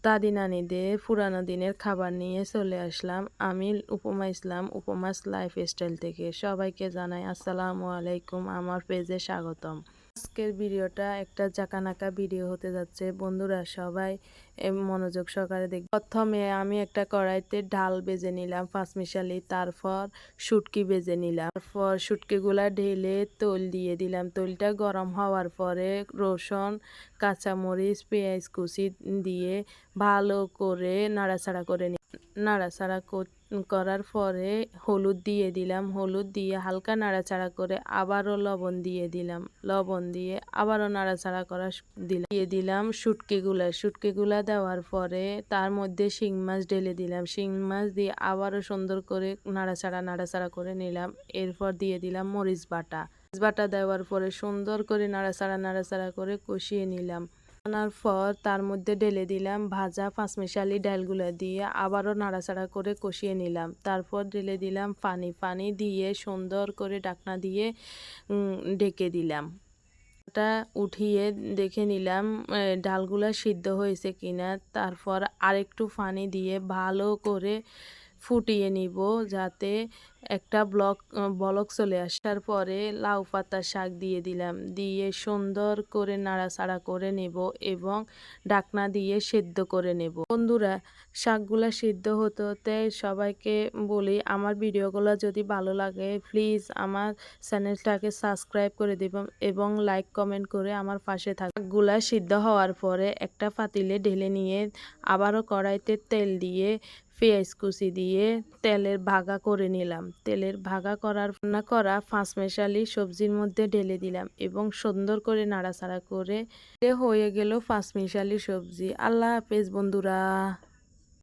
দাদি নানিদের পুরানো দিনের খাবার নিয়ে চলে আসলাম। আমি উপমা ইসলাম, উপমাস লাইফস্টাইল থেকে। সবাইকে জানাই আসসালামু আলাইকুম, আমার পেজে স্বাগতম। আজকের ভিডিওটা একটা জাকানাকা ভিডিও হতে যাচ্ছে। বন্ধুরা সবাই মনোযোগ সহকারে দেখবে। প্রথমে আমি একটা কড়াইতে ডাল ভেজে নিলাম পাঁচমিশালি, তারপর শুটকি ভেজে নিলাম, তারপর শুটকিগুলা ঢেলে তেল দিয়ে দিলাম। তেলটা গরম হওয়ার পরে রসুন, কাঁচামরিচ, পেঁয়াজ কুচি দিয়ে ভালো করে নাড়াচাড়া করার পরে হলুদ দিয়ে দিলাম। হলুদ দিয়ে হালকা নাড়াচাড়া করে আবারও লবণ দিয়ে দিলাম। লবণ দিয়ে আবারও নাড়াচাড়া দিয়ে দিলাম শুটকিগুলা দেওয়ার পরে তার মধ্যে শিং মাছ ঢেলে দিলাম। শিং মাছ দিয়ে আবারও সুন্দর করে নাড়াচাড়া করে নিলাম। এরপর দিয়ে দিলাম মরিচ বাটা দেওয়ার পরে সুন্দর করে নাড়াচাড়া করে কষিয়ে নিলাম। আনার পর তার মধ্যে ঢেলে দিলাম ভাজা পাঁচমিশালি ডালগুলো দিয়ে আবারও নাড়াচাড়া করে কষিয়ে নিলাম। তারপর ঢেলে দিলাম পানি দিয়ে সুন্দর করে ঢাকনা দিয়ে ঢেকে দিলাম। টা উঠিয়ে দেখে নিলাম ডালগুলা সিদ্ধ হয়েছে কিনা। তারপর আরেকটু পানি দিয়ে ভালো করে ফুটিয়ে নিব, যাতে একটা বলক চলে আসার পরে লাউ পাতার শাক দিয়ে দিলাম। দিয়ে সুন্দর করে নাড়াচাড়া করে নেব এবং ঢাকনা দিয়ে সেদ্ধ করে নেব। বন্ধুরা শাকগুলা সিদ্ধ হতে হতে সবাইকে বলি, আমার ভিডিওগুলো যদি ভালো লাগে প্লিজ আমার চ্যানেলটাকে সাবস্ক্রাইব করে দেবেন এবং লাইক কমেন্ট করে আমার পাশে থাকবেন। শাকগুলা সিদ্ধ হওয়ার পরে একটা পাতিলে ঢেলে নিয়ে আবারও কড়াইতে তেল দিয়ে পেঁয়াজ কুচি দিয়ে তেলের ভাগা করে নিলাম। তেলের ভাগা করা পাঁচমিশালি সবজির মধ্যে ঢেলে দিলাম এবং সুন্দর করে নাড়াচাড়া করে হয়ে গেল পাঁচমিশালি সবজি। আল্লাহ হাফেজ বন্ধুরা।